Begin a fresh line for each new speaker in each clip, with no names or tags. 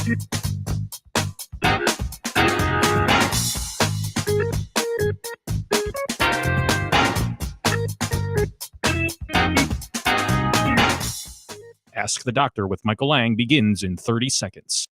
Ask the Doctor with Michael Lang begins in 30 seconds.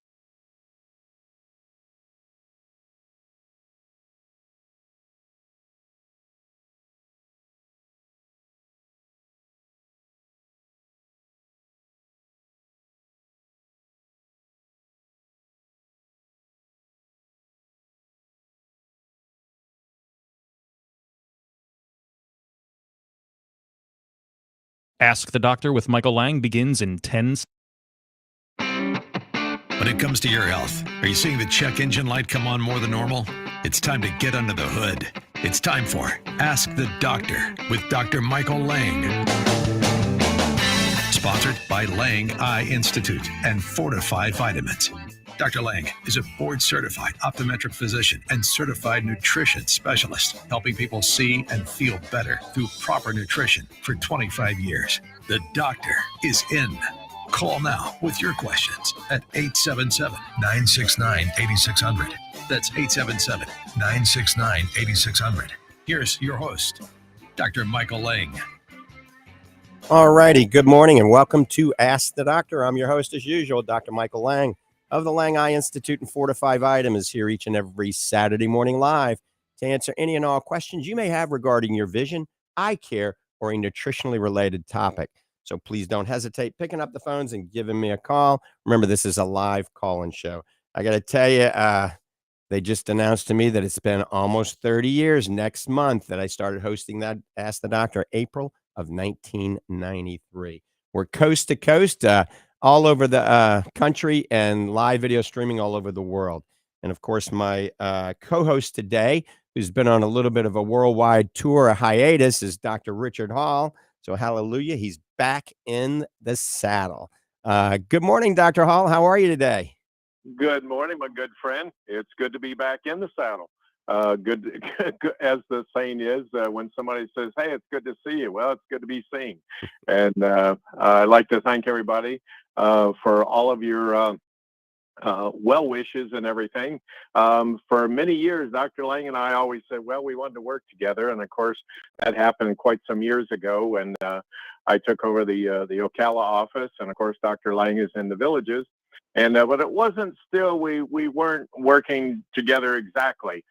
Ask the Doctor with Michael Lang begins in 10 seconds.
When it comes to your health, are you seeing the check engine light come on more than normal? It's time to get under the hood. It's time for Ask the Doctor with Dr. Michael Lang. Sponsored by Lang Eye Institute and Fortify Vitamins. Dr. Lang is a board-certified optometric physician and certified nutrition specialist, helping people see and feel better through proper nutrition for 25 years. The doctor is in. Call now with your questions at 877-969-8600. That's 877-969-8600. Here's your host, Dr. Michael Lang.
All righty. Good morning and welcome to Ask the Doctor. I'm your host as usual, Dr. Michael Lang of the Lang Eye Institute and Fortify Vitamins, here each and every Saturday morning live to answer any and all questions you may have regarding your vision, eye care, or a nutritionally related topic. So please don't hesitate picking up the phones and giving me a call. Remember, this is a live call-in show. I got to tell you, they just announced to me that it's been almost 30 years next month that I started hosting that Ask the Doctor, April of 1993. We're coast to coast, all over the country, and live video streaming all over the world. And of course, my co-host today, who's been on a little bit of a worldwide tour, a hiatus, is Dr. Richard Hall. So hallelujah, he's back in the saddle. Good morning, Dr. Hall. How are you today?
Good morning, my good friend. It's good to be back in the saddle. Good, as the saying is, when somebody says, "Hey, it's good to see you," well, it's good to be seen. And I'd like to thank everybody for all of your well wishes and everything. For many years, Dr. Lang and I always said, well, we wanted to work together. And of course, that happened quite some years ago when I took over the Ocala office. And of course, Dr. Lang is in the Villages. And but it wasn't still, we weren't working together exactly.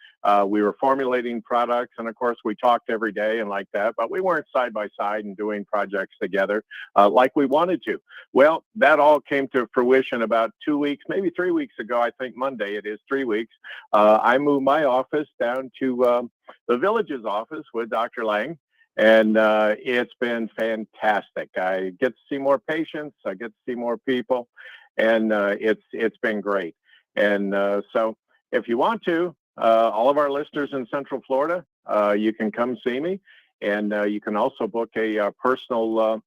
We were formulating products, and of course we talked every day and like that, but we weren't side by side and doing projects together like we wanted to. Well, that all came to fruition about 2 weeks, maybe 3 weeks ago. I think Monday it is 3 weeks. I moved my office down to the Villages office with Dr. Lang. And it's been fantastic. I get to see more patients. I get to see more people. And it's been great. And so if you want to, all of our listeners in Central Florida, you can come see me. And you can also book a personal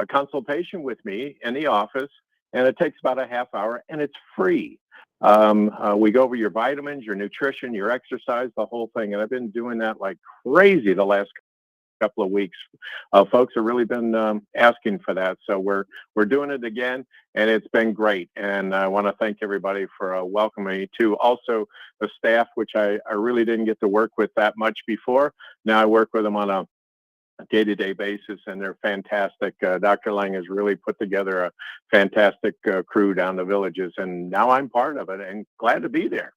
consultation with me in the office. And it takes about a half hour, and it's free. We go over your vitamins, your nutrition, your exercise, the whole thing. And I've been doing that like crazy the last couple of weeks. Folks have really been asking for that, so we're doing it again, and it's been great. And I want to thank everybody for welcoming me to. Also the staff, which I really didn't get to work with that much before. Now I work with them on a day-to-day basis, and they're fantastic. Dr. Lang has really put together a fantastic crew down the Villages, and now I'm part of it and glad to be there.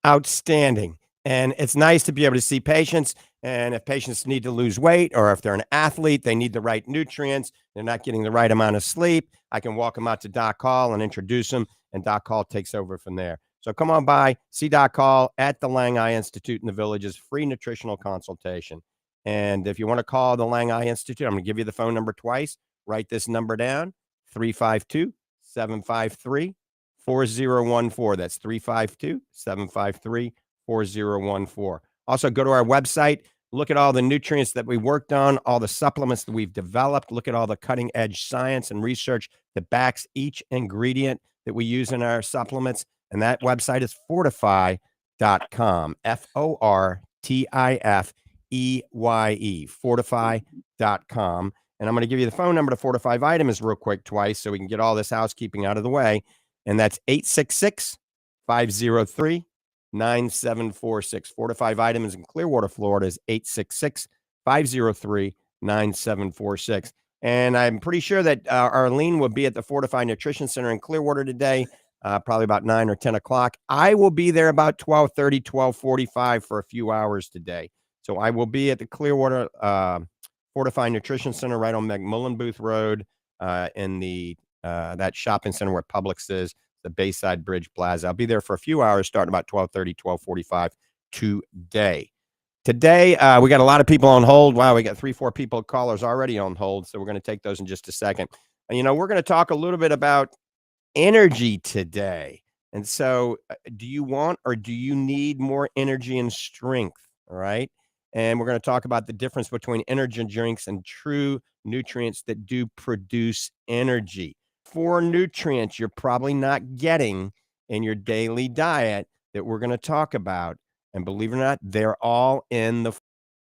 Outstanding. And it's nice to be able to see patients. And if patients need to lose weight, or if they're an athlete, they need the right nutrients, they're not getting the right amount of sleep, I can walk them out to Doc Hall and introduce them, and Doc Hall takes over from there. So come on by, see Doc Hall at the Lang Eye Institute in the Villages, free nutritional consultation. And if you want to call the Lang Eye Institute, I'm going to give you the phone number twice. Write this number down, 352-753-4014. That's 352-753-4014. 4014. Also, go to our website, look at all the nutrients that we worked on, all the supplements that we've developed, look at all the cutting edge science and research that backs each ingredient that we use in our supplements. And that website is fortify.com, FORTIFEYE, fortify.com. And I'm going to give you the phone number to Fortify Vitamins real quick twice so we can get all this housekeeping out of the way. And that's 866-503-9746. Fortify Vitamins in Clearwater, Florida is 866-503-9746. And I'm pretty sure that Arlene will be at the Fortify Nutrition Center in Clearwater today, probably about 9 or 10 o'clock. I will be there about 12:30, 12:45 for a few hours today. So I will be at the Clearwater Fortify Nutrition Center right on McMullen Booth Road in the that shopping center where Publix is, the Bayside Bridge Plaza. I'll be there for a few hours starting about 12:30, 12:45 today. Today, we got a lot of people on hold. Wow, we got 3-4 people, callers already on hold. So we're going to take those in just a second. And, we're going to talk a little bit about energy today. And so do you want or do you need more energy and strength? All right. And we're going to talk about the difference between energy drinks and true nutrients that do produce energy. 4 nutrients you're probably not getting in your daily diet that we're going to talk about. And believe it or not, they're all in the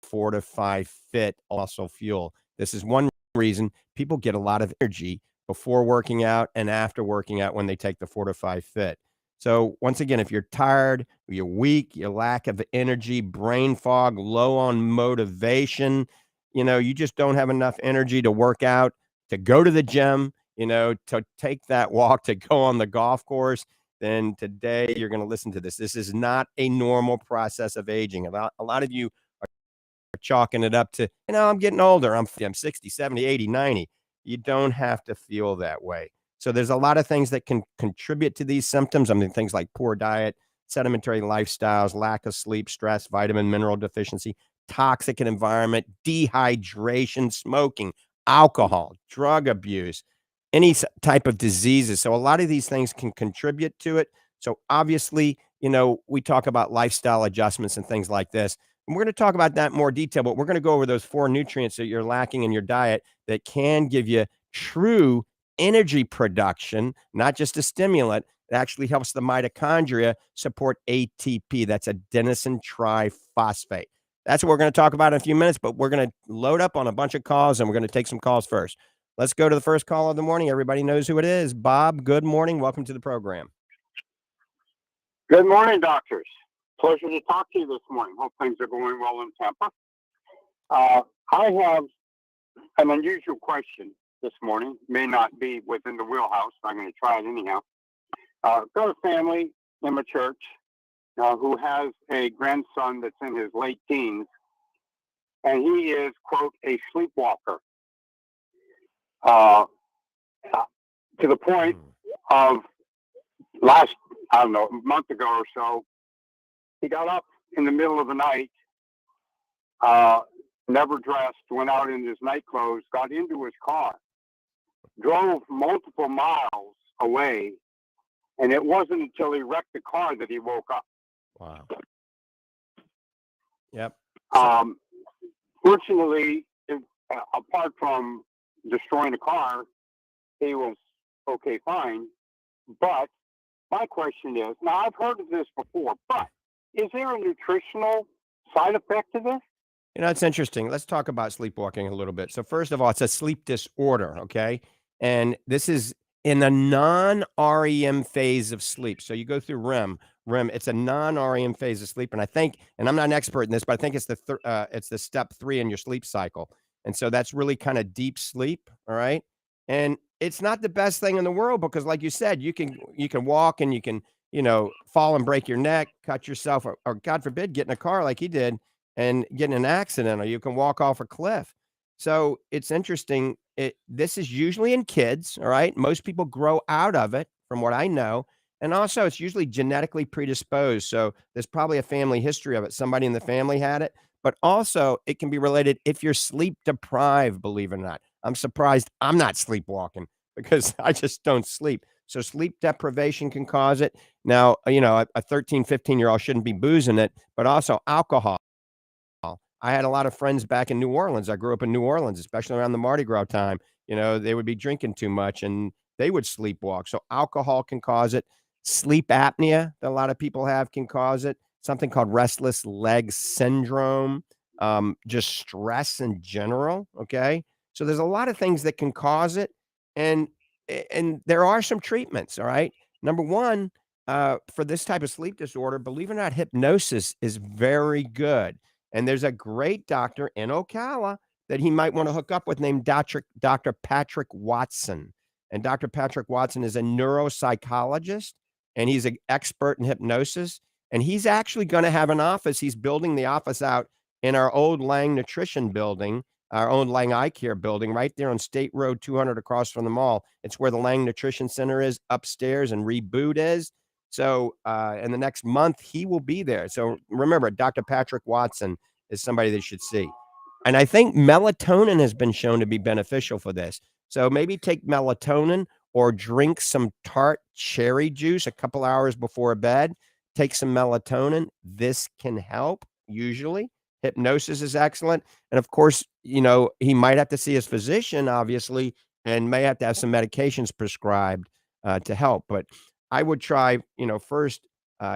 Fortify Fit Muscle Fuel. This is one reason people get a lot of energy before working out and after working out when they take the Fortify Fit. So once again, if you're tired, you're weak, your lack of energy, brain fog, low on motivation, you just don't have enough energy to work out, to go to the gym, to take that walk, to go on the golf course, then today you're going to listen to this. This is not a normal process of aging. A lot of you are chalking it up to, I'm getting older. I'm 60, 70, 80, 90. You don't have to feel that way. So there's a lot of things that can contribute to these symptoms. I mean, things like poor diet, sedentary lifestyles, lack of sleep, stress, vitamin, mineral deficiency, toxic environment, dehydration, smoking, alcohol, drug abuse, any type of diseases. So a lot of these things can contribute to it. So obviously, we talk about lifestyle adjustments and things like this. And we're going to talk about that in more detail, but we're going to go over those 4 nutrients that you're lacking in your diet that can give you true energy production, not just a stimulant. It actually helps the mitochondria support ATP. That's adenosine triphosphate. That's what we're going to talk about in a few minutes, but we're going to load up on a bunch of calls and we're going to take some calls first. Let's go to the first call of the morning. Everybody knows who it is. Bob, good morning. Welcome to the program.
Good morning, doctors. Pleasure to talk to you this morning. Hope things are going well in Tampa. I have an unusual question this morning. May not be within the wheelhouse, but I'm going to try it anyhow. Got a family in my church who has a grandson that's in his late teens, and he is, quote, a sleepwalker. To the point of a month ago or so, he got up in the middle of the night, never dressed, went out in his night clothes, got into his car, drove multiple miles away, and it wasn't until he wrecked the car that he woke up.
Wow. Yep.
Fortunately, apart from destroying the car, he was okay, fine. But my question is, now I've heard of this before, but is there a nutritional side effect to this?
It's interesting. Let's talk about sleepwalking a little bit. So first of all, it's a sleep disorder, okay? And this is in the non-REM phase of sleep. So you go through REM. It's a non-REM phase of sleep. And I think, and I'm not an expert in this, but I think it's the step 3 in your sleep cycle. And so that's really kind of deep sleep, all right? And it's not the best thing in the world because, like you said, you can walk and you can, fall and break your neck, cut yourself, or God forbid, get in a car like he did and get in an accident, or you can walk off a cliff. So it's interesting. This is usually in kids, all right? Most people grow out of it, from what I know. And also, it's usually genetically predisposed. So there's probably a family history of it. Somebody in the family had it. But also, it can be related if you're sleep deprived, believe it or not. I'm surprised I'm not sleepwalking because I just don't sleep. So sleep deprivation can cause it. Now, a 13, 15-year-old shouldn't be boozing it, but also alcohol. I had a lot of friends back in New Orleans. I grew up in New Orleans, especially around the Mardi Gras time. They would be drinking too much and they would sleepwalk. So alcohol can cause it. Sleep apnea that a lot of people have can cause it. Something called restless leg syndrome, just stress in general. Okay. So there's a lot of things that can cause it. And there are some treatments. All right. Number one, for this type of sleep disorder, believe it or not, hypnosis is very good. And there's a great doctor in Ocala that he might want to hook up with named Dr. Patrick Watson. And Dr. Patrick Watson is a neuropsychologist, and he's an expert in hypnosis. And he's actually going to have an office. He's building the office out in our old Lang Nutrition building, our own Lang Eye Care building, right there on State Road 200 across from the mall. It's where the Lang Nutrition Center is upstairs and Reboot is. So in the next month, he will be there. So remember, Dr. Patrick Watson is somebody that you should see. And I think melatonin has been shown to be beneficial for this. So maybe take melatonin or drink some tart cherry juice a couple hours before bed. Take some melatonin. This can help usually. Hypnosis is excellent. And of course, you know, he might have to see his physician, obviously, and may have to have some medications prescribed to help. But I would try, you know, first,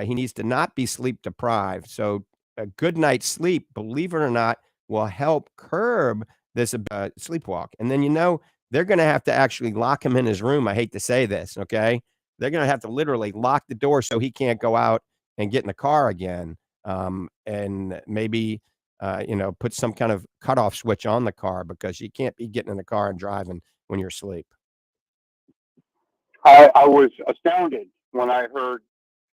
he needs to not be sleep deprived. So a good night's sleep, believe it or not, will help curb this sleepwalk. And then, you know, they're going to have to actually lock him in his room. I hate to say this, okay? They're going to have to literally lock the door so he can't go out and get in the car again. And maybe, you know, put some kind of cutoff switch on the car because you can't be getting in the car and driving when you're asleep.
I was astounded when I heard.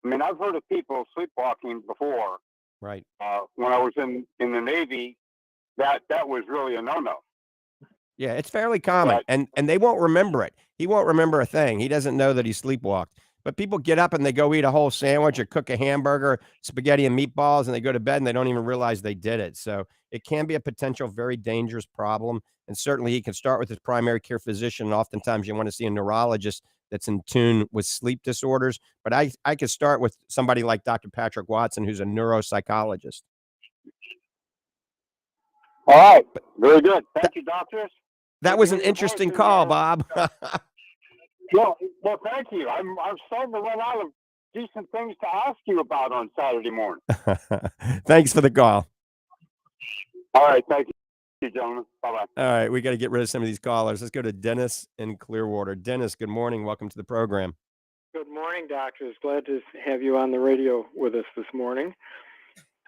I mean, I've heard of people sleepwalking before.
Right.
When I was in the Navy, that was really a no-no.
Yeah, it's fairly common,
But,
and they won't remember it. He won't remember a thing. He doesn't know that he sleepwalked. But people get up and they go eat a whole sandwich or cook a hamburger, spaghetti and meatballs, and they go to bed and they don't even realize they did it. So it can be a potential very dangerous problem. And certainly he can start with his primary care physician. And oftentimes you want to see a neurologist that's in tune with sleep disorders. But I could start with somebody like Dr. Patrick Watson, who's a neuropsychologist.
all right, very good. Thank you, doctors.
That was an interesting call, Bob.
Well, thank you. I'm starting to run out of decent things to ask you about on Saturday morning.
Thanks for the call.
All right, thank you, gentlemen. Bye-bye.
All right, we got to get rid of some of these callers. Let's go to Dennis in Clearwater. Dennis, good morning. Welcome to the program.
Good morning, doctors. Glad to have you on the radio with us this morning.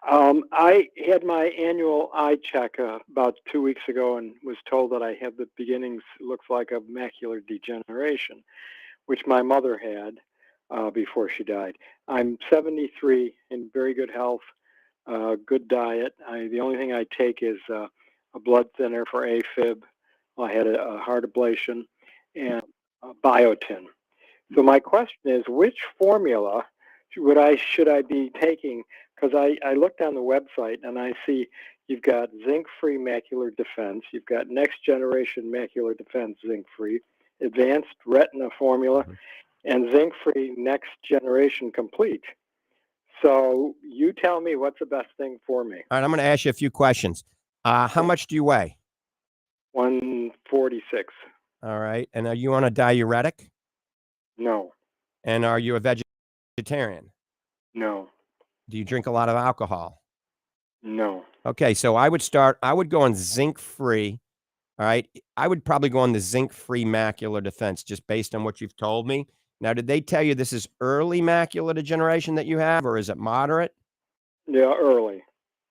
I had my annual eye check about 2 weeks ago and was told that I have the beginnings, looks like, of macular degeneration, which my mother had before she died. I'm 73, in very good health, good diet. The only thing I take is a blood thinner for AFib. I had a heart ablation and biotin. So my question is, which formula should I be taking? Because I looked on the website and I see you've got zinc-free macular defense, you've got next generation macular defense zinc-free, advanced retina formula, and zinc-free next generation complete. So you tell me what's the best thing for me.
All right, I'm going to ask you a few questions. How much do you weigh?
146.
All right. And are you on a diuretic?
No.
And are you a vegetarian?
No.
Do you drink a lot of alcohol?
No.
Okay, so I would go on zinc-free. All right. I would probably go on the zinc-free macular defense just based on what you've told me. Now, did they tell you this is early macular degeneration that you have, or is it moderate?
Yeah, early.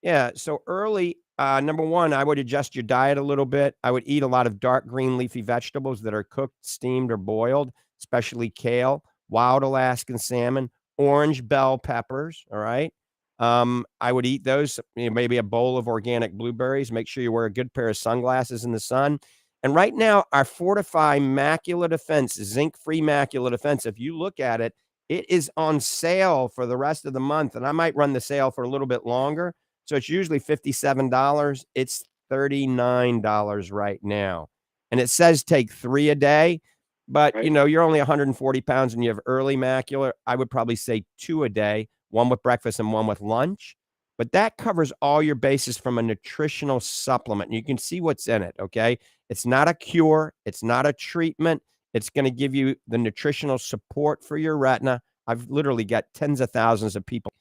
Yeah, so early, number one, I would adjust your diet a little bit. I would eat a lot of dark green leafy vegetables that are cooked, steamed, or boiled, especially kale, wild Alaskan salmon, orange bell peppers, all right? I would eat those, maybe a bowl of organic blueberries. Make sure you wear a good pair of sunglasses in the sun. And right now, our Fortify Macular Defense, zinc-free macular defense, if you look at it, it is on sale for the rest of the month. And I might run the sale for a little bit longer. So it's usually $57. It's $39 right now. And it says take 3 a day. But,
Right.
You're only 140 pounds and you have early macular. I would probably say 2 a day, one with breakfast and one with lunch. But that covers all your bases from a nutritional supplement. You can see what's in it, okay? It's not a cure. It's not a treatment. It's going to give you the nutritional support for your retina. I've literally got tens of thousands of people.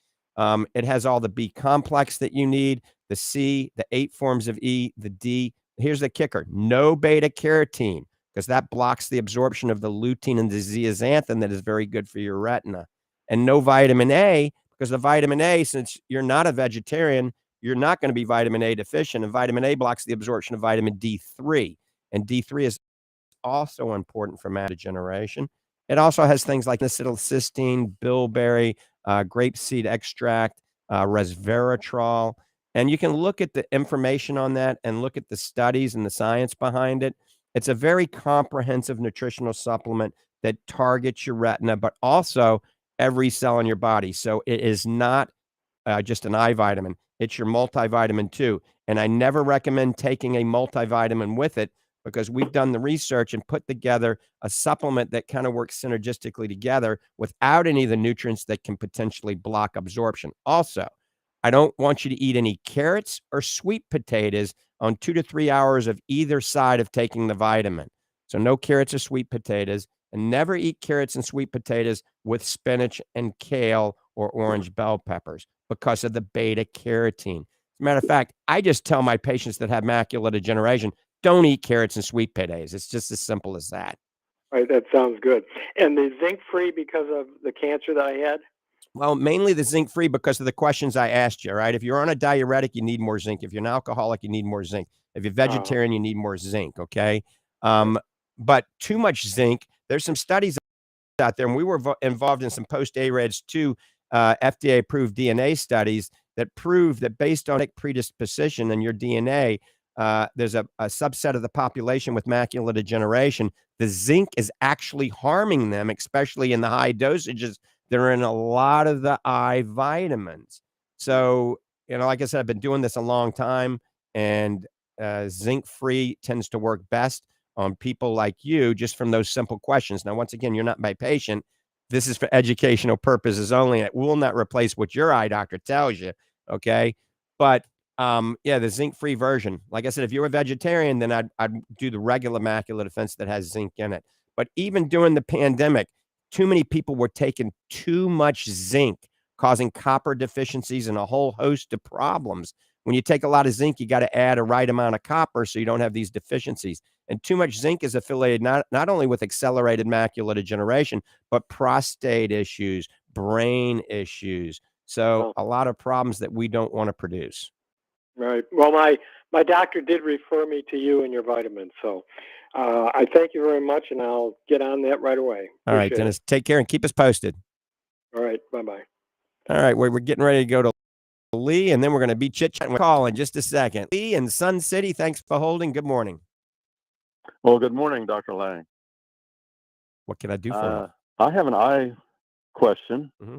It has all the B complex that you need, the C, the 8 forms of E, the D. Here's the kicker. No beta carotene. because that blocks the absorption of the lutein and the zeaxanthin that is very good for your retina. And no vitamin A, because the vitamin A, since you're not a vegetarian, you're not going to be vitamin A deficient. And vitamin A blocks the absorption of vitamin D3. And D3 is also important for macular degeneration. It also has things like acetylcysteine, bilberry, grapeseed extract, resveratrol. And you can look at the information on that and look at the studies and the science behind it. It's a very comprehensive nutritional supplement that targets your retina, but also every cell in your body. So it is not just an eye vitamin. It's your multivitamin too. And I never recommend taking a multivitamin with it, because we've done the research and put together a supplement that kind of works synergistically together without any of the nutrients that can potentially block absorption. Also, I don't want you to eat any carrots or sweet potatoes on 2 to 3 hours of either side of taking the vitamin. So no carrots or sweet potatoes, and never eat carrots and sweet potatoes with spinach and kale or orange bell peppers because of the beta carotene. As a matter of fact, I just tell my patients that have macular degeneration, don't eat carrots and sweet potatoes. It's just as simple as that.
Right, that sounds good. And the zinc free because of the cancer that I had?
Well, mainly the zinc free because of the questions I asked you, right? If you're on a diuretic, you need more zinc. If you're an alcoholic, you need more zinc. If you're vegetarian, you need more zinc, okay? But too much zinc, there's some studies out there, and we were involved in some post-AREDS 2 FDA-approved DNA studies that prove that based on predisposition in your DNA, there's a subset of the population with macular degeneration. The zinc is actually harming them, especially in the high dosages that are in a lot of the eye vitamins. So, like I said, I've been doing this a long time, and zinc-free tends to work best on people like you, just from those simple questions. Now, once again, you're not my patient. This is for educational purposes only. It will not replace what your eye doctor tells you, okay? But the zinc-free version. Like I said, if you're a vegetarian, then I'd do the regular macular defense that has zinc in it. But even during the pandemic, too many people were taking too much zinc, causing copper deficiencies and a whole host of problems. When you take a lot of zinc, you got to add a right amount of copper so you don't have these deficiencies. And too much zinc is affiliated not only with accelerated macular degeneration, but prostate issues, brain issues. So a lot of problems that we don't want to produce.
Right. Well, my doctor did refer me to you and your vitamins. So I thank you very much, and I'll get on that right away.
All right, Dennis, take care and keep us posted.
All right. Bye-bye.
All right, we're getting ready to go to Lee, and then we're going to be chit-chatting with call in just a second. Lee in Sun City, thanks for holding. Good morning.
Well, good morning, Dr. Lang.
What can I do for you?
I have an eye question.
Mm-hmm.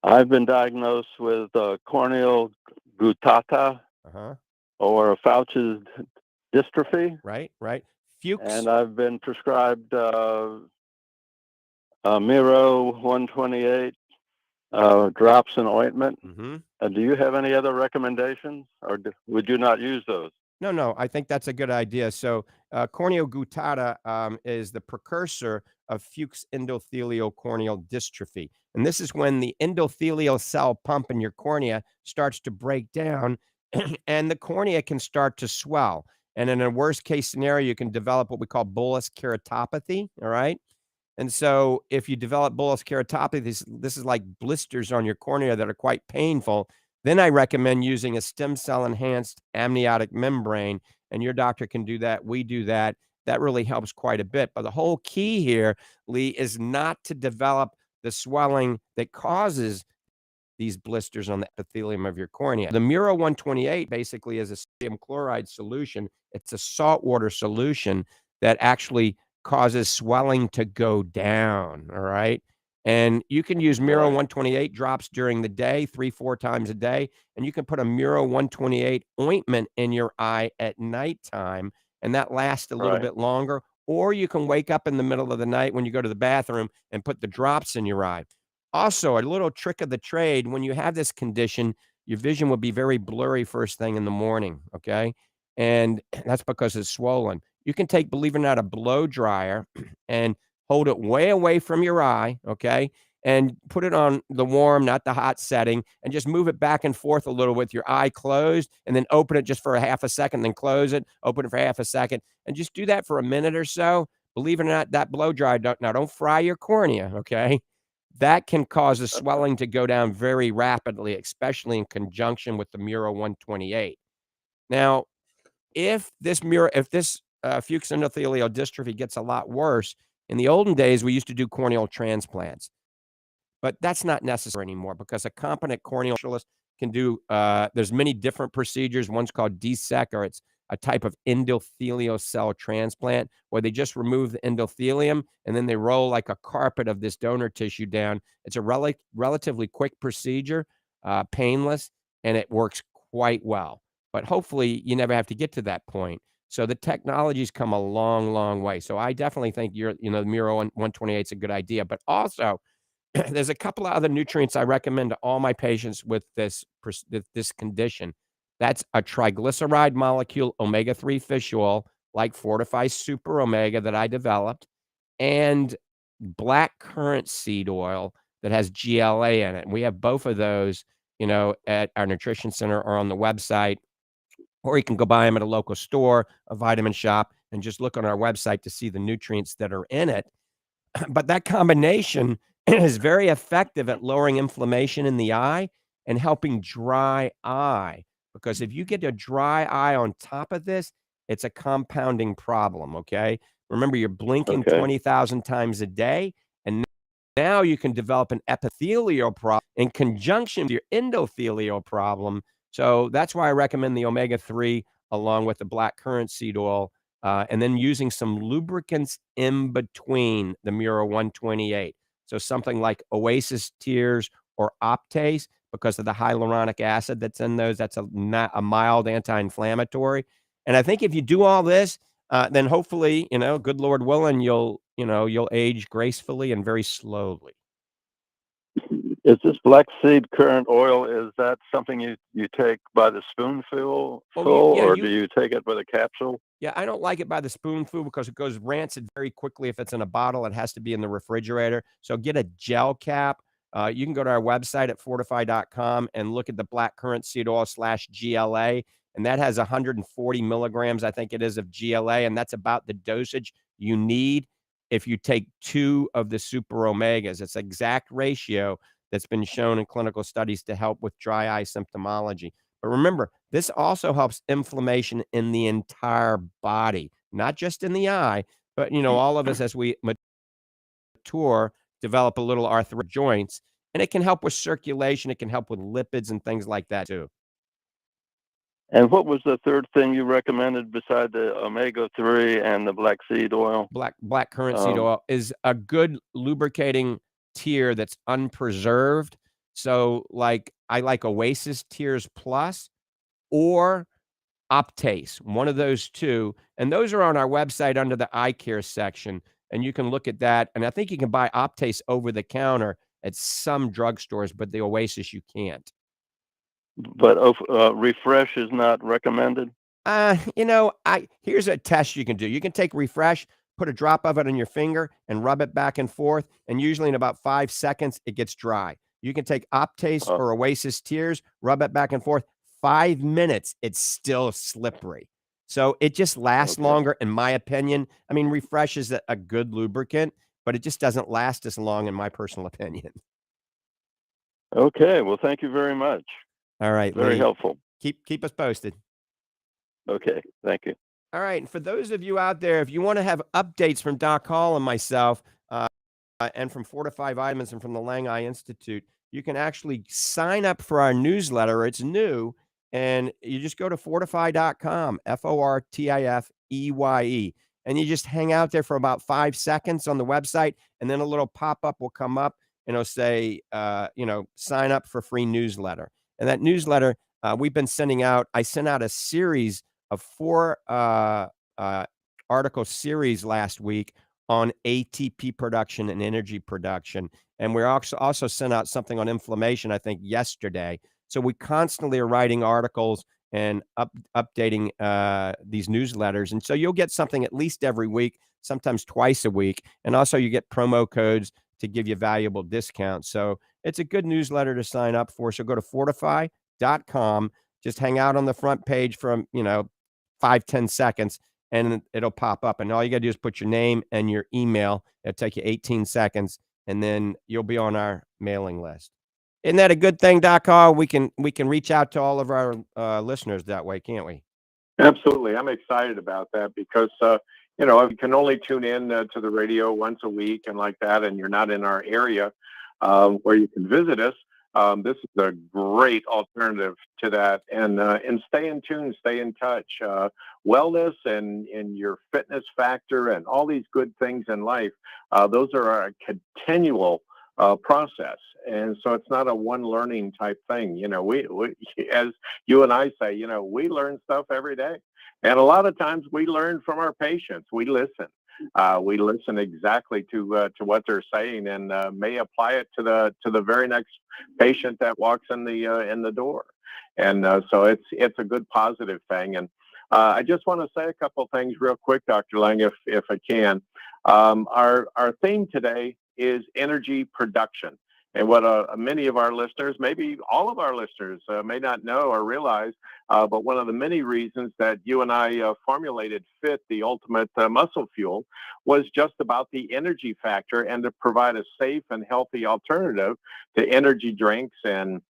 I've been diagnosed with corneal guttata or Fauch's dystrophy.
Right. Fuchs.
And I've been prescribed Miro 128 drops and ointment.
Mm-hmm.
Do you have any other recommendations, or would you not use those?
No, I think that's a good idea. So corneal guttata is the precursor of Fuchs endothelial corneal dystrophy. And this is when the endothelial cell pump in your cornea starts to break down and the cornea can start to swell. And in a worst case scenario, you can develop what we call bullous keratopathy, all right? And so if you develop bullous keratopathy, this is like blisters on your cornea that are quite painful. Then I recommend using a stem cell enhanced amniotic membrane, and your doctor can do that. We do that. That really helps quite a bit. But the whole key here, Lee, is not to develop the swelling that causes these blisters on the epithelium of your cornea. The Miro 128 basically is a sodium chloride solution. It's a saltwater solution that actually causes swelling to go down, all right? And you can use Miro 128 drops during the day, 3-4 times a day, and you can put a Miro 128 ointment in your eye at nighttime, and that lasts a little bit longer. Or you can wake up in the middle of the night when you go to the bathroom and put the drops in your eye. Also, a little trick of the trade, when you have this condition, your vision will be very blurry first thing in the morning, okay? And that's because it's swollen. You can take, believe it or not, a blow dryer and hold it way away from your eye, okay? and put it on the warm, not the hot setting, and just move it back and forth a little with your eye closed, and then open it just for a half a second, then close it, open it for half a second, and just do that for a minute or so. Believe it or not, that blow dry, don't fry your cornea, okay? That can cause the swelling to go down very rapidly, especially in conjunction with the Muro 128. Now, if this fuchs endothelial dystrophy gets a lot worse, in the olden days, we used to do corneal transplants. But that's not necessary anymore because a competent corneal specialist can do, there's many different procedures. One's called DSEC, or it's a type of endothelial cell transplant where they just remove the endothelium and then they roll like a carpet of this donor tissue down. It's a relatively quick procedure, painless, and it works quite well. But hopefully you never have to get to that point. So the technology's come a long, long way. So I definitely think the Muro 128 is a good idea. But also, there's a couple of other nutrients I recommend to all my patients with this condition. That's a triglyceride molecule, omega-3 fish oil, like Fortify Super Omega that I developed, and black currant seed oil that has GLA in it. And we have both of those, at our nutrition center or on the website, or you can go buy them at a local store, a vitamin shop, and just look on our website to see the nutrients that are in it. But that combination is very effective at lowering inflammation in the eye and helping dry eye. Because if you get a dry eye on top of this, it's a compounding problem, okay? Remember, you're blinking 20,000 times a day, and now you can develop an epithelial problem in conjunction with your endothelial problem. So that's why I recommend the omega-3 along with the black currant seed oil, and then using some lubricants in between the Muro 128. So something like Oasis Tears or Optase, because of the hyaluronic acid that's in those, that's a mild anti-inflammatory. And I think if you do all this, then hopefully, good Lord willing, you'll age gracefully and very slowly.
Is this black seed currant oil, is that something you take by the spoonful, or do you take it by the capsule?
Yeah, I don't like it by the spoonful because it goes rancid very quickly. If it's in a bottle, it has to be in the refrigerator. So get a gel cap. You can go to our website at fortify.com and look at the black currant seed oil /GLA. And that has 140 milligrams, I think it is, of GLA. And that's about the dosage you need if you take 2 of the super omegas. It's an exact ratio that's been shown in clinical studies to help with dry eye symptomology. But remember, this also helps inflammation in the entire body, not just in the eye, but, all of us as we mature, develop a little arthritic joints, and it can help with circulation. It can help with lipids and things like that too.
And what was the third thing you recommended beside the omega-3 and the black seed oil?
Black currant seed oil is a good lubricating tear that's unpreserved. So I like Oasis Tears Plus or Optase, one of those two. And those are on our website under the eye care section. And you can look at that. And I think you can buy Optase over the counter at some drugstores, but the Oasis you can't.
But Refresh is not recommended?
Here's a test you can do. You can take Refresh, put a drop of it on your finger and rub it back and forth. And usually in about 5 seconds, it gets dry. You can take Optase or Oasis Tears, rub it back and forth. 5 minutes, it's still slippery. So it just lasts longer, in my opinion. I mean, Refresh is a good lubricant, but it just doesn't last as long, in my personal opinion.
Okay. Well, thank you very much.
All right.
Very
Lee,
helpful.
Keep us posted.
Okay. Thank you.
All right. And for those of you out there, if you want to have updates from Doc Hall and myself, and from Fortify Vitamins and from the Lang Eye Institute, you can actually sign up for our newsletter. It's new. And you just go to fortify.com, FORTIFEYE. And you just hang out there for about 5 seconds on the website. And then a little pop-up will come up and it'll say, sign up for free newsletter. And that newsletter, we've been sending out, I sent out a series of 4 article series last week on ATP production and energy production. And we also sent out something on inflammation, I think, yesterday. So we constantly are writing articles and updating these newsletters. And so you'll get something at least every week, sometimes twice a week. And also you get promo codes to give you valuable discounts. So it's a good newsletter to sign up for. So go to fortify.com. Just hang out on the front page from, 5-10 seconds, and it'll pop up. And all you got to do is put your name and your email. It'll take you 18 seconds, and then you'll be on our mailing list. Isn't that a good thing, Doc Hall? We can reach out to all of our listeners that way, can't we?
Absolutely. I'm excited about that because, if you can only tune in to the radio once a week and like that, and you're not in our area where you can visit us, this is a great alternative to that. And stay in tune, stay in touch. Wellness and your fitness factor and all these good things in life, those are a continual process. And so it's not a one learning type thing. We as you and I say, we learn stuff every day. And a lot of times we learn from our patients. We listen. We listen exactly to what they're saying, and may apply it to the very next patient that walks in the door. And so it's a good positive thing. And I just want to say a couple of things real quick, Dr. Lang, if I can. Our theme today is energy production. And what many of our listeners, maybe all of our listeners, may not know or realize, but one of the many reasons that you and I formulated FIT, the ultimate muscle fuel, was just about the energy factor and to provide a safe and healthy alternative to energy drinks and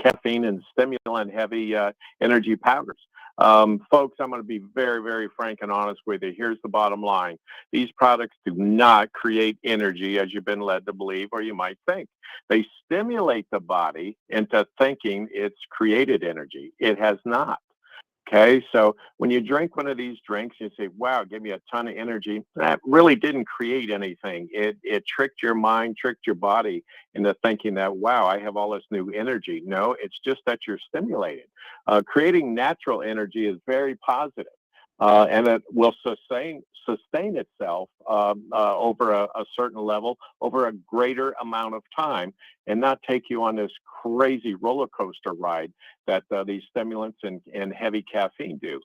caffeine and stimulant heavy energy powders. Folks, I'm going to be very, very frank and honest with you. Here's the bottom line. These products do not create energy as you've been led to believe or you might think. They stimulate the body into thinking it's created energy. It has not. Okay, so when you drink one of these drinks, you say, wow, give me a ton of energy. That really didn't create anything. It tricked your mind, tricked your body into thinking that, wow, I have all this new energy. No, it's just that you're stimulated. Creating natural energy is very positive, and it will sustain itself over a certain level, over a greater amount of time, and not take you on this crazy roller coaster ride that these stimulants and heavy caffeine do.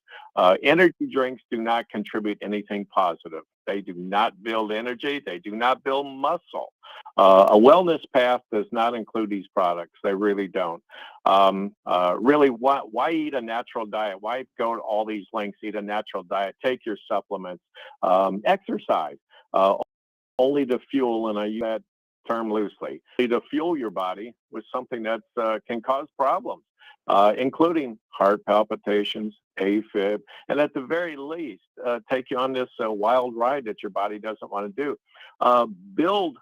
Energy drinks do not contribute anything positive. They do not build energy. They do not build muscle. A wellness path does not include these products. They really don't. Really, why eat a natural diet? Why go to all these lengths, eat a natural diet, take your supplements, exercise, only to fuel, and I use that term loosely, to fuel your body with something that can cause problems, including heart palpitations, AFib, and at the very least, take you on this wild ride that your body doesn't want to do. Build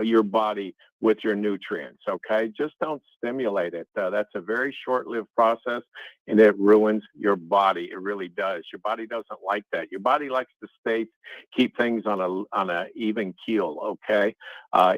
your body with your nutrients, okay? Just don't stimulate it. That's a very short-lived process, and it ruins your body. It really does. Your body doesn't like that. Your body likes to keep things on a even keel, okay?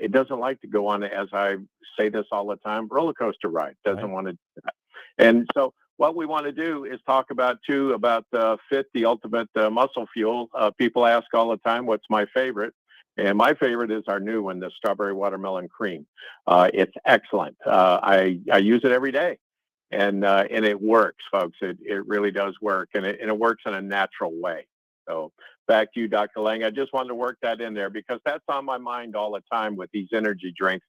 It doesn't like to go on, as I say this all the time, roller coaster ride. Doesn't want to do that. And so what we want to do is talk about FIT, the ultimate muscle fuel. People ask all the time, what's my favorite? And my favorite is our new one, the strawberry watermelon cream. It's excellent. I use it every day, and it works, folks. It really does work, and it works in a natural way. So back to you, Dr. Lang. I just wanted to work that in there because that's on my mind all the time with these energy drinks.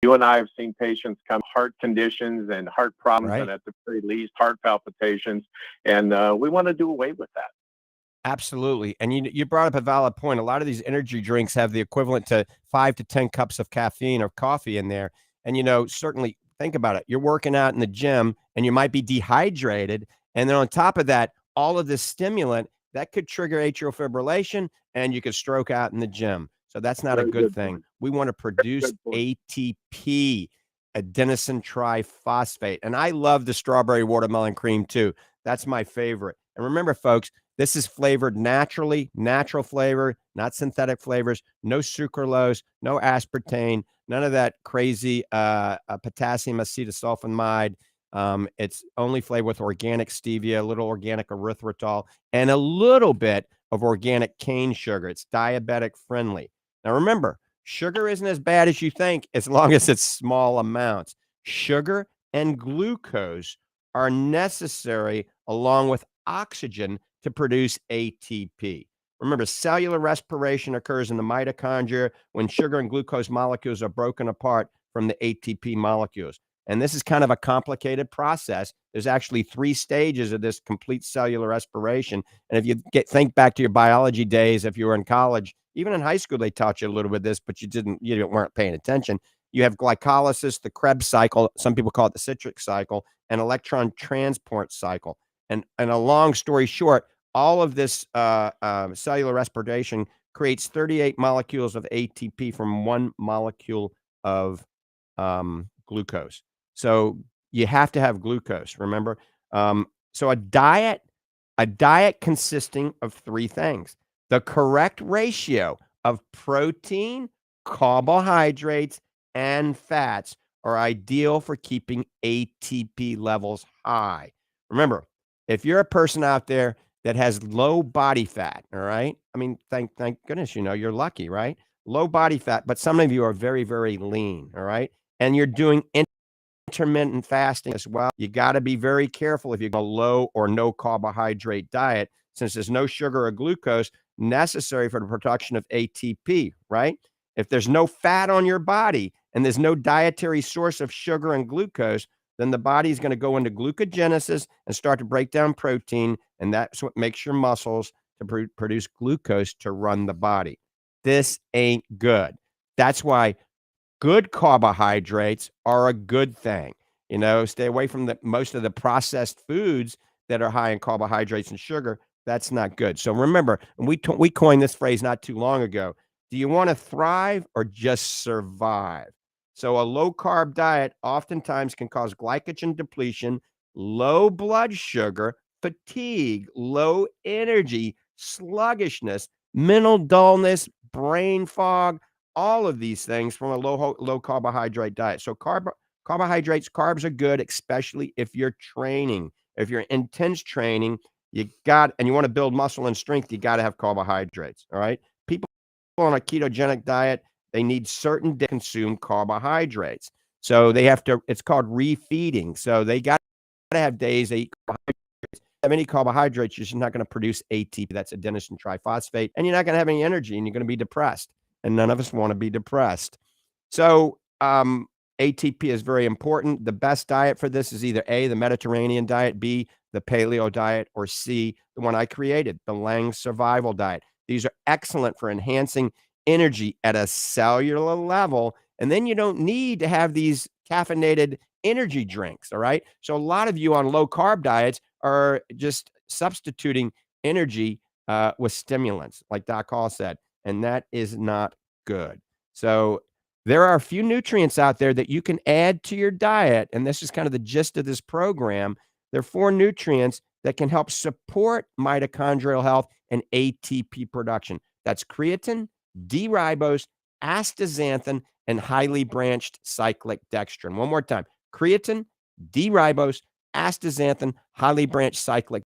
You and I have seen patients come heart conditions and heart problems, right, and at the very least, heart palpitations, and we want to do away with that.
Absolutely. And you brought up a valid point. A lot of these energy drinks have the equivalent to 5 to 10 cups of caffeine or coffee in there. And, certainly think about it. You're working out in the gym and you might be dehydrated. And then on top of that, all of this stimulant that could trigger atrial fibrillation and you could stroke out in the gym. So that's not a good thing. Point. We want to produce ATP, adenosine triphosphate. And I love the strawberry watermelon cream too. That's my favorite. And remember, folks, this is flavored naturally, natural flavor, not synthetic flavors, no sucralose, no aspartame, none of that crazy potassium acetosulfonamide. It's only flavored with organic stevia, a little organic erythritol, and a little bit of organic cane sugar. It's diabetic friendly. Now, remember, sugar isn't as bad as you think as long as it's small amounts. Sugar and glucose are necessary along with oxygen to produce ATP. Remember, cellular respiration occurs in the mitochondria when sugar and glucose molecules are broken apart from the ATP molecules. And this is kind of a complicated process. There's actually 3 stages of this complete cellular respiration. And if you think back to your biology days, if you were in college, even in high school, they taught you a little bit of this, but you weren't paying attention. You have glycolysis, the Krebs cycle, some people call it the citric cycle, and electron transport cycle. And a long story short, all of this cellular respiration creates 38 molecules of ATP from 1 molecule of glucose. So you have to have glucose, remember? So a diet consisting of 3 things: the correct ratio of protein, carbohydrates, and fats are ideal for keeping ATP levels high. Remember, if you're a person out there that has low body fat, all right? I mean, thank goodness, you're lucky, right? Low body fat, but some of you are very, very lean, all right? And you're doing intermittent fasting as well. You got to be very careful if you go low or no carbohydrate diet, since there's no sugar or glucose necessary for the production of ATP, right? If there's no fat on your body and there's no dietary source of sugar and glucose, then the body is going to go into glucogenesis and start to break down protein. And that's what makes your muscles to produce glucose to run the body. This ain't good. That's why good carbohydrates are a good thing. Stay away from most of the processed foods that are high in carbohydrates and sugar. That's not good. So remember, and we coined this phrase not too long ago. Do you want to thrive or just survive? So a low carb diet oftentimes can cause glycogen depletion, low blood sugar, fatigue, low energy, sluggishness, mental dullness, brain fog, all of these things from a low carbohydrate diet. So carbohydrates, carbs are good, especially if you're training. If you're intense training, and you want to build muscle and strength, you got to have carbohydrates. All right. People on a ketogenic diet, they need certain to consume carbohydrates. So it's called refeeding. So they got to have days they eat carbohydrates. Have any carbohydrates, you're just not going to produce ATP. That's adenosine triphosphate. And you're not going to have any energy and you're going to be depressed. And none of us want to be depressed. So ATP is very important. The best diet for this is either A, the Mediterranean diet, B, the paleo diet, or C, the one I created, the Lang survival diet. These are excellent for enhancing energy at a cellular level. And then you don't need to have these caffeinated energy drinks. All right. So a lot of you on low carb diets are just substituting energy with stimulants, like Doc Hall said. And that is not good. So there are a few nutrients out there that you can add to your diet. And this is kind of the gist of this program. There are 4 nutrients that can help support mitochondrial health and ATP production. That's creatine, D-ribose, astaxanthin, and highly branched cyclic dextrin. One more time: creatine, D-ribose, astaxanthin, highly branched cyclic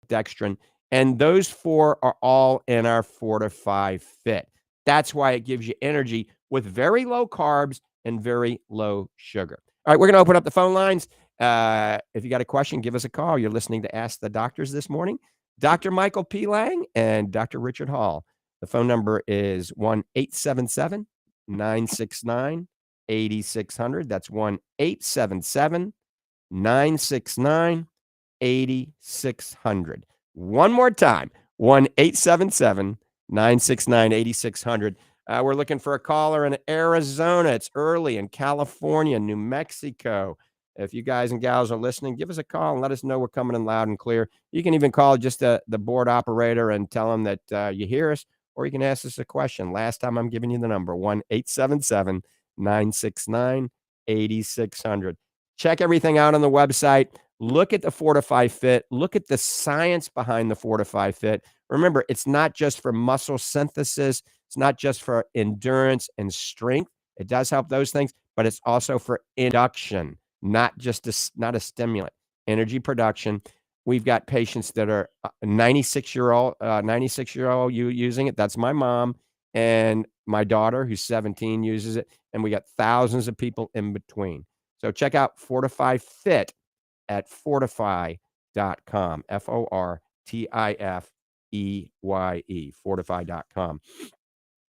dextrin. And those 4 are all in our Fortify Fit. That's why it gives you energy with very low carbs and very low sugar. All right, we're going to open up the phone lines. If you got a question, give us a call. You're listening to Ask the Doctors this morning. Dr. Michael P. Lang and Dr. Richard Hall. The phone number is 1-877-969-8600. That's 1-877-969-8600. One more time, 1-877-969-8600. We're looking for a caller in Arizona. It's early in California, New Mexico. If you guys and gals are listening, give us a call and let us know we're coming in loud and clear. You can even call just the board operator and tell them that you hear us, or you can ask us a question. Last time, I'm giving you the number, 1-877-969-8600. Check everything out on the website. Look at the Fortify Fit. Look at the science behind the Fortify Fit. Remember, it's not just for muscle synthesis. It's not just for endurance and strength. It does help those things, but it's also for induction, not a stimulant. Energy production. We've got patients that are 96-year-old using it. That's my mom, and my daughter, who's 17, uses it, and we got thousands of people in between. So check out Fortify Fit at fortify.com, Fortif fortify.com.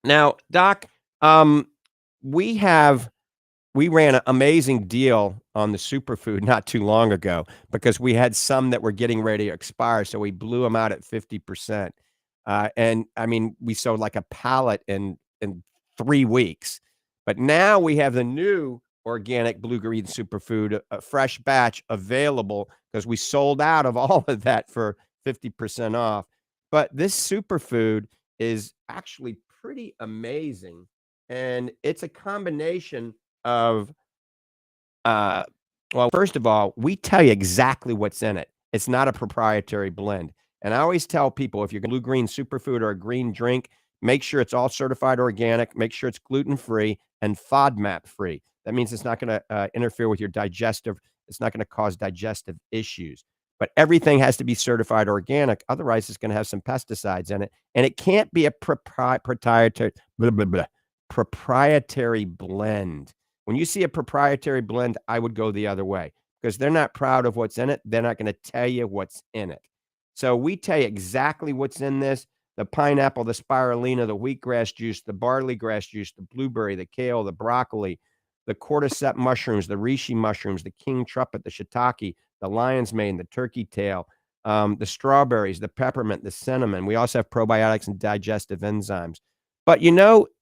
Now, Doc, we ran an amazing deal on the superfood not too long ago because we had some that were getting ready to expire, so we blew them out at 50%. And I mean, we sold like a pallet in 3 weeks. But now we have the new organic blue green superfood, a fresh batch available because we sold out of all of that for 50% off. But this superfood is actually pretty amazing. And it's a combination of, well, first of all, we tell you exactly what's in it. It's not a proprietary blend. And I always tell people if you're blue green superfood or a green drink, make sure it's all certified organic, make sure it's gluten-free and FODMAP-free. That means it's not going to interfere with your digestive, it's not going to cause digestive issues. But everything has to be certified organic. Otherwise, it's going to have some pesticides in it. And it can't be a proprietary blend. When you see a proprietary blend, I would go the other way because they're not proud of what's in it. They're not going to tell you what's in it. So we tell you exactly what's in this: the pineapple, the spirulina, the wheatgrass juice, the barley grass juice, the blueberry, the kale, the broccoli, the cordyceps mushrooms, the reishi mushrooms, the king trumpet, the shiitake, the lion's mane, the turkey tail, the strawberries, the peppermint, the cinnamon. We also have probiotics and digestive enzymes. But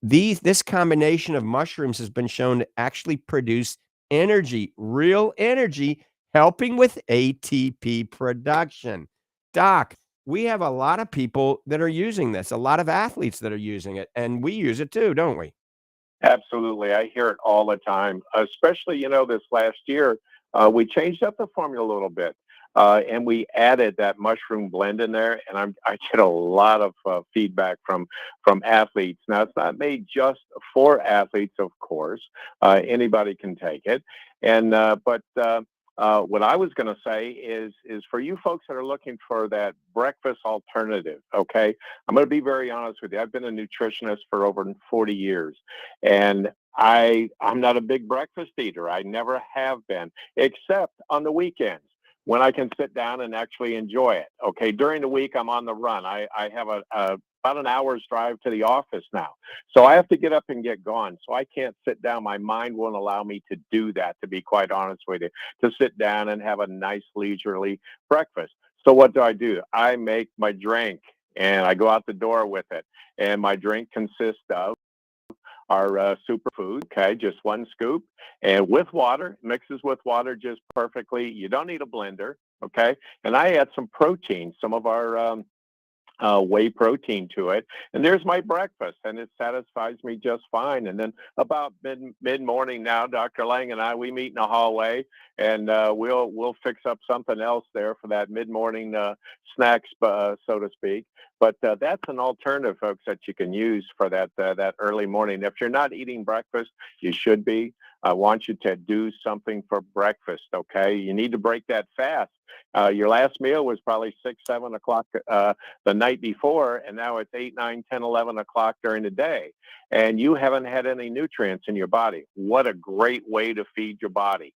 this combination of mushrooms has been shown to actually produce energy, real energy, helping with ATP production. Doc, we have a lot of people that are using this, a lot of athletes that are using it, and we use it too, don't we?
Absolutely. I hear it all the time, especially, this last year, we changed up the formula a little bit. And we added that mushroom blend in there, and I get a lot of feedback from athletes. Now, it's not made just for athletes, of course. Anybody can take it, and but what I was going to say is for you folks that are looking for that breakfast alternative. Okay, I'm going to be very honest with you. I've been a nutritionist for over 40 years, and I'm not a big breakfast eater. I never have been, except on the weekends, when I can sit down and actually enjoy it. Okay, during the week, I'm on the run. I have about an hour's drive to the office now. So I have to get up and get gone. So I can't sit down. My mind won't allow me to do that, to be quite honest with you, to sit down and have a nice leisurely breakfast. So what do? I make my drink and I go out the door with it. And my drink consists of our superfood, okay, just 1 scoop, and with water, mixes with water just perfectly. You don't need a blender, okay? And I add some protein, some of our whey protein to it, and there's my breakfast, and it satisfies me just fine. And then about mid morning now, Dr. Lang and I, we meet in the hallway, and we'll fix up something else there for that mid morning snacks, so to speak. But that's an alternative, folks, that you can use for that early morning. If you're not eating breakfast, you should be. I want you to do something for breakfast, okay? You need to break that fast. Your last meal was probably 6, 7 o'clock the night before, and now it's 8, 9, 10, 11 o'clock during the day. And you haven't had any nutrients in your body. What a great way to feed your body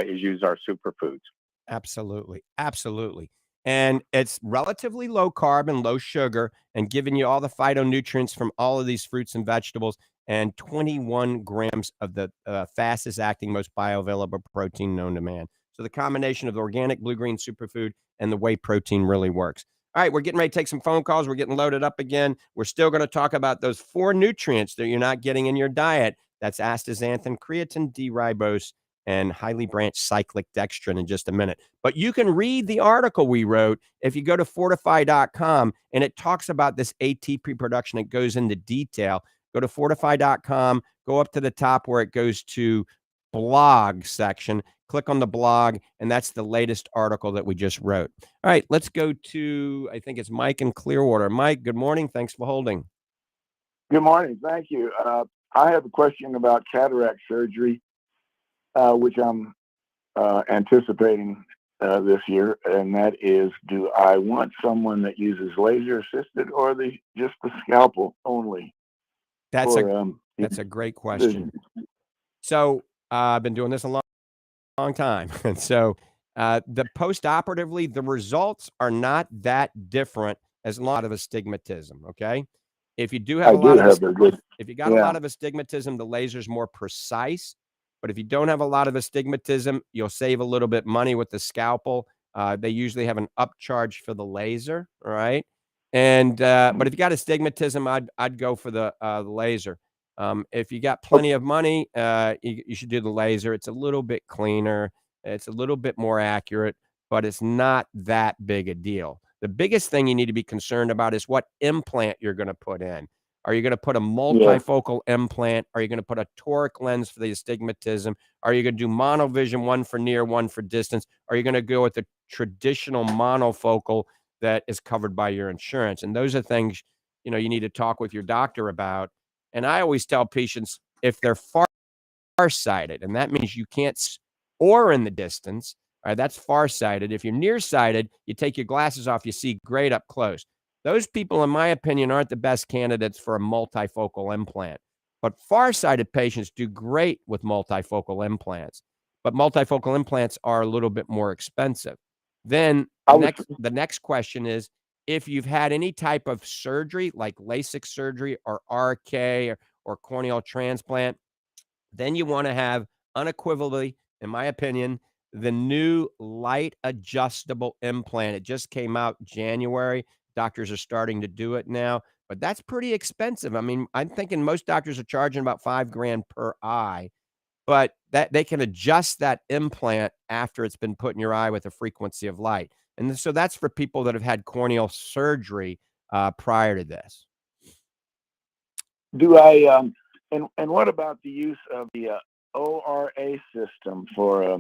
is use our superfoods.
Absolutely. Absolutely. And it's relatively low carb and low sugar and giving you all the phytonutrients from all of these fruits and vegetables and 21 grams of the fastest acting, most bioavailable protein known to man. So the combination of the organic blue-green superfood and the whey protein really works. All right, we're getting ready to take some phone calls. We're getting loaded up again. We're still going to talk about those 4 nutrients that you're not getting in your diet. That's astaxanthin, creatine, D-ribose, and highly branched cyclic dextrin in just a minute. But you can read the article we wrote if you go to fortify.com, and it talks about this ATP production. It goes into detail. Go to fortify.com, go up to the top where it goes to blog section, click on the blog, and that's the latest article that we just wrote. All right, let's go to, I think it's Mike in Clearwater. Mike, good morning. Thanks for holding.
Good morning. Thank you. I have a question about cataract surgery, which I'm anticipating this year, and that is, do I want someone that uses laser assisted or just the scalpel only?
That's a great question. So I've been doing this a long time. And so the post-operatively, the results are not that different as a lot of astigmatism. Okay. If you do
I
have a
do
lot of,
have a good.
if you got a
Yeah.
lot of astigmatism, the laser's more precise. But if you don't have a lot of astigmatism, you'll save a little bit money with the scalpel. They usually have an upcharge for the laser. All right. And but if you got astigmatism, I'd go for the laser. If you got plenty of money, you should do the laser. It's a little bit cleaner. It's a little bit more accurate, but it's not that big a deal. The biggest thing you need to be concerned about is what implant you're going to put in. Are you going to put a multifocal implant? Are you going to put a toric lens for the astigmatism? Are you going to do monovision, one for near, one for distance? Are you going to go with the traditional monofocal that is covered by your insurance? And those are things, you need to talk with your doctor about. And I always tell patients, if they're farsighted, and that means you can't, or in the distance, all right, that's farsighted. If you're nearsighted, you take your glasses off, you see great up close. Those people, in my opinion, aren't the best candidates for a multifocal implant. But farsighted patients do great with multifocal implants. But multifocal implants are a little bit more expensive. Then the next question is, if you've had any type of surgery like LASIK surgery or RK or corneal transplant, then you want to have unequivocally, in my opinion, the new light adjustable implant. It just came out January. Doctors are starting to do it now, but that's pretty expensive. I mean, I'm thinking most doctors are charging about $5,000 per eye, but that they can adjust that implant after it's been put in your eye with a frequency of light. And so that's for people that have had corneal surgery prior to this.
Do I and what about the use of the ORA system for?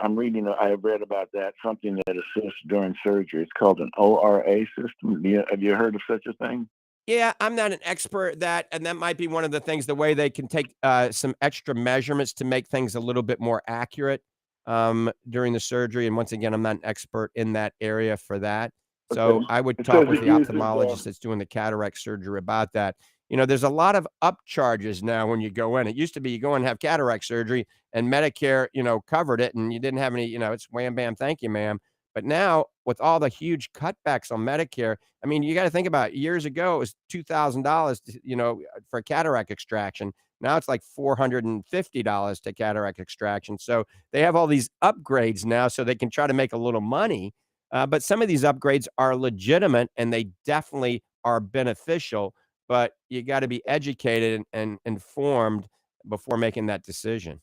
I'm reading. I have read about that, something that assists during surgery. It's called an ORA system. Have you heard of such a thing?
Yeah, I'm not an expert at that, and that might be one of the things, the way they can take some extra measurements to make things a little bit more accurate during the surgery. And once again, I'm not an expert in that area for that. So I would talk with the ophthalmologist that's doing the cataract surgery about that. There's a lot of upcharges now when you go in. It used to be you go and have cataract surgery and Medicare, covered it, and you didn't have any, it's wham, bam, thank you, ma'am. But now with all the huge cutbacks on Medicare, I mean, you got to think about it. Years ago, it was $2,000, for cataract extraction. Now it's like $450 to cataract extraction. So they have all these upgrades now so they can try to make a little money. But some of these upgrades are legitimate and they definitely are beneficial. But you got to be educated and informed before making that decision.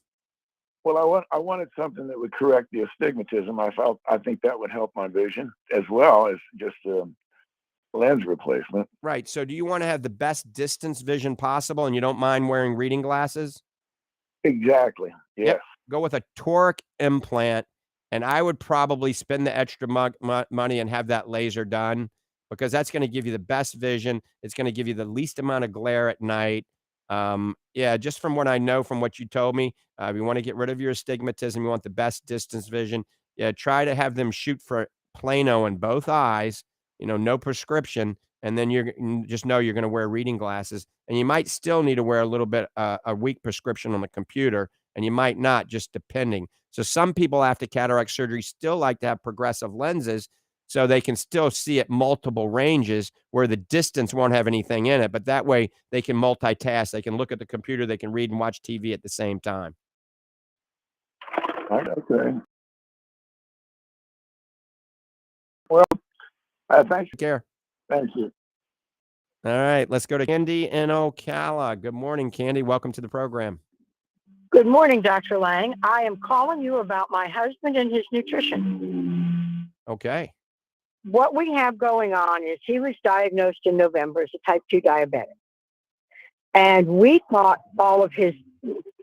Well, I wanted something that would correct the astigmatism. I think that would help my vision as well as just lens replacement.
Right. So do you want to have the best distance vision possible and you don't mind wearing reading glasses?
Exactly. Yes.
Yep. Go with a toric implant, and I would probably spend the extra money and have that laser done, because that's going to give you the best vision. It's going to give you the least amount of glare at night. Yeah, just from what I know, from what you told me, you want to get rid of your astigmatism. You want the best distance vision. Yeah, try to have them shoot for plano in both eyes, no prescription. And then you just know you're going to wear reading glasses, and you might still need to wear a little bit, a weak prescription on the computer, and you might not, just depending. So some people after cataract surgery still like to have progressive lenses so they can still see at multiple ranges where the distance won't have anything in it. But that way they can multitask. They can look at the computer, they can read and watch TV at the same time.
Okay. Well, thank you.
Take care.
Thank you.
All right, let's go to Candy in Ocala. Good morning, Candy. Welcome to the program.
Good morning, Dr. Lang. I am calling you about my husband and his nutrition.
Okay.
What we have going on is he was diagnosed in November as a type 2 diabetic. And we thought all of his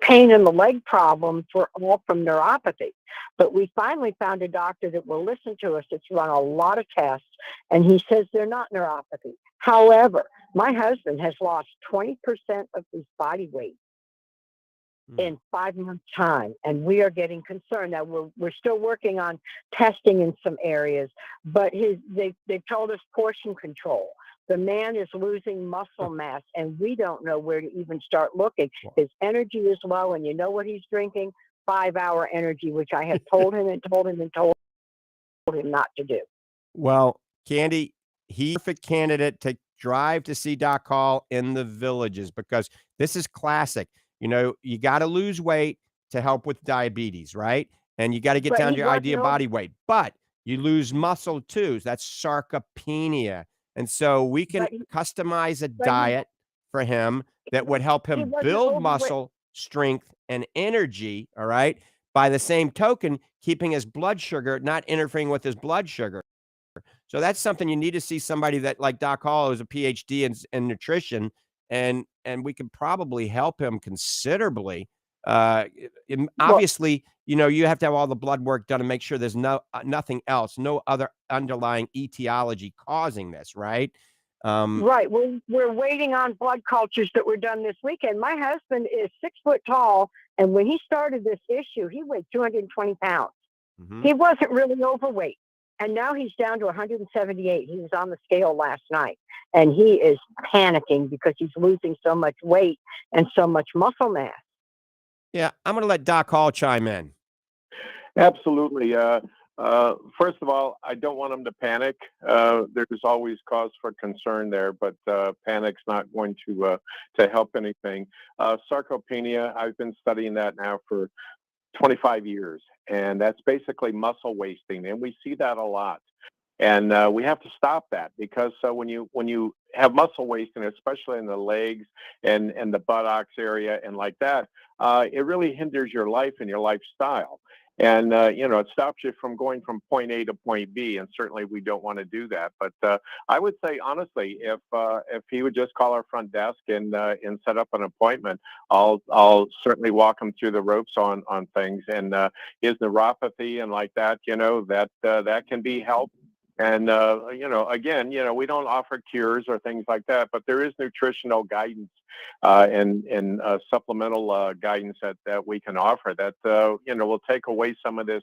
pain in the leg problems were all from neuropathy. But we finally found a doctor that will listen to us that's run a lot of tests, and he says they're not neuropathy. However, my husband has lost 20% of his body weight in 5 months' time, and we are getting concerned. Now we're still working on testing in some areas, but they've told us portion control. The man is losing muscle mass, and we don't know where to even start looking. His energy is low, and you know what he's drinking? 5-hour energy, which I have told him and told him and told him not to do.
Well, Candy, he's a perfect candidate to drive to see Doc Hall in the villages because this is classic. You know, you got to lose weight to help with diabetes, right? And you got to get down to your ideal body weight, but you lose muscle too. That's sarcopenia. And so we can customize a diet for him that would help him build muscle, strength, and energy. All right. By the same token, keeping his blood sugar, not interfering with his blood sugar. So that's something you need to see somebody that like Doc Hall, who's a PhD in nutrition, and we could probably help him considerably. Obviously, you know, you have to have all the blood work done to make sure there's nothing else, no other underlying etiology causing this, right?
Right. We're waiting on blood cultures that were done this weekend. My husband is 6 foot tall, and when he started this issue, he weighed 220 pounds. Mm-hmm. He wasn't really overweight. And now he's down to 178. He was on the scale last night, and he is panicking because he's losing so much weight and so much muscle mass.
Yeah, I'm going to let Doc Hall chime in.
Absolutely. First of all, I don't want him to panic. There's always cause for concern there, but panic's not going to help anything. Sarcopenia, I've been studying that now for 25 years, and that's basically muscle wasting, and we see that a lot. And we have to stop that because when you have muscle wasting, especially in the legs and the buttocks area and like that, it really hinders your life and your lifestyle. And, you know, it stops you from going from point A to point B. And certainly we don't want to do that. But I would say, honestly, if he would just call our front desk and set up an appointment, I'll certainly walk him through the ropes on things. And his neuropathy and like that, you know, that can be helped. And, you know, again, you know, we don't offer cures or things like that, but there is nutritional guidance and supplemental guidance that we can offer that, you know, will take away some of this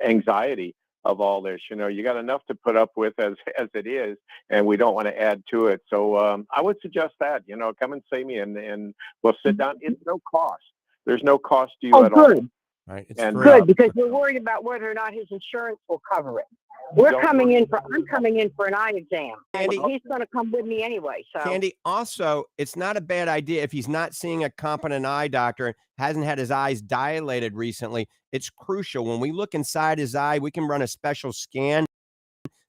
anxiety of all this. You know, you got enough to put up with as it is, and we don't want to add to it. So I would suggest that, you know, come and see me and we'll sit down. It's no cost. There's no cost to you at all.
Right. It's
good because we're worried about whether or not his insurance will cover it. I'm coming in for an eye exam. Candy, and he's going to come with me anyway. So
Candy, also, it's not a bad idea if he's not seeing a competent eye doctor, hasn't had his eyes dilated recently. It's crucial. When we look inside his eye, we can run a special scan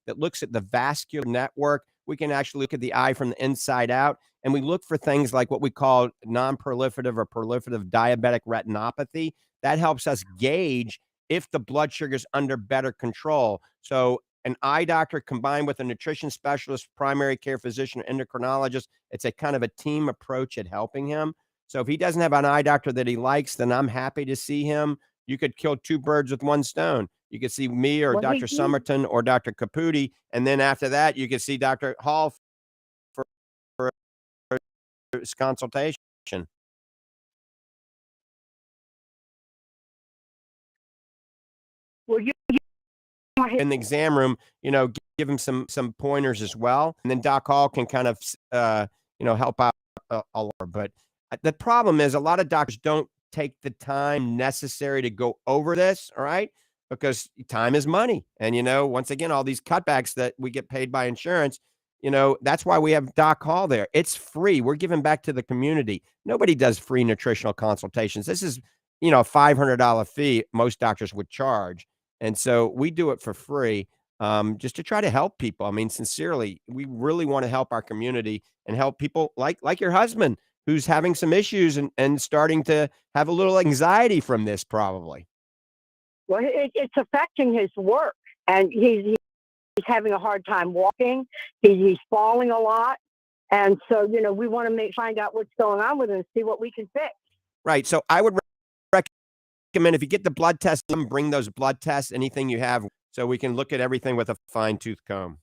that looks at the vascular network. We can actually look at the eye from the inside out, and we look for things like what we call non-proliferative or proliferative diabetic retinopathy. That helps us gauge if the blood sugar is under better control. So an eye doctor combined with a nutrition specialist, primary care physician, endocrinologist, it's a kind of a team approach at helping him. So if he doesn't have an eye doctor that he likes, then I'm happy to see him. You could kill two birds with one stone. You could see me or Dr. Somerton or Dr. Caputi. And then after that, you could see Dr. Hall for his consultation.
Well, you
in the exam room, you know, give him some pointers as well. And then Doc Hall can kind of, you know, help out a lot. But the problem is a lot of doctors don't take the time necessary to go over this. All right. Because time is money. And, you know, once again, all these cutbacks that we get paid by insurance, you know, that's why we have Doc Hall there. It's free. We're giving back to the community. Nobody does free nutritional consultations. This is, you know, a $500 fee most doctors would charge. And so we do it for free, just to try to help people. I mean, sincerely, we really want to help our community and help people like your husband, who's having some issues and starting to have a little anxiety from this probably.
Well, it's affecting his work, and he's having a hard time walking. He's falling a lot. And so, you know, we want to find out what's going on with him and see what we can fix.
Right. So I would recommend if you get the blood test, bring those blood tests, anything you have, so we can look at everything with a fine-tooth comb.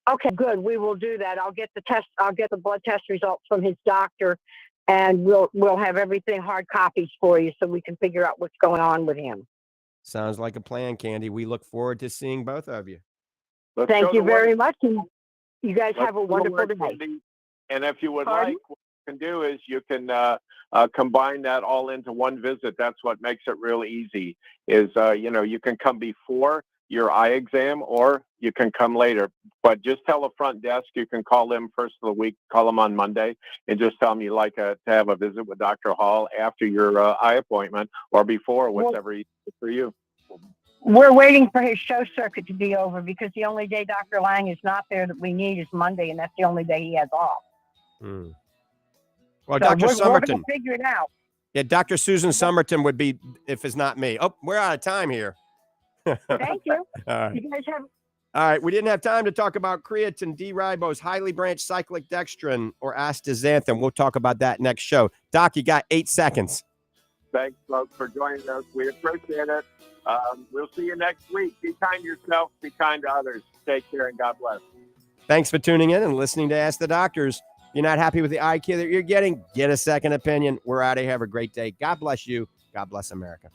Okay, good. We will do that. I'll get the blood test results from his doctor, and we'll have everything hard copies for you so we can figure out what's going on with him.
Sounds like a plan, Candy. We look forward to seeing both of you.
Thank you very much. And you guys have a wonderful day.
And if you would like, what you can do is you can combine that all into one visit. That's what makes it real easy is, you know, you can come before your eye exam, or you can come later. But just tell the front desk, you can call them first of the week, call them on Monday, and just tell them you like to have a visit with Dr. Hall after your eye appointment or before, whatever for you.
We're waiting for his show circuit to be over because the only day Dr. Lang is not there that we need is Monday, and that's the only day he has off.
Well,
So
Dr.
we're
Somerton.
going to figure it out.
Yeah, Dr. Susan Somerton would be if it's not me. Oh, we're out of time here.
Thank you.
All right.
You guys have.
All right. We didn't have time to talk about creatine, D-ribose, highly branched cyclic dextrin, or astaxanthin. We'll talk about that next show. Doc, you got 8 seconds.
Thanks, folks, for joining us. We appreciate it. We'll see you next week. Be kind to yourself. Be kind to others. Take care, and God bless.
Thanks for tuning in and listening to Ask the Doctors. If you're not happy with the eye care that you're getting, get a second opinion. We're out of here. Have a great day. God bless you. God bless America.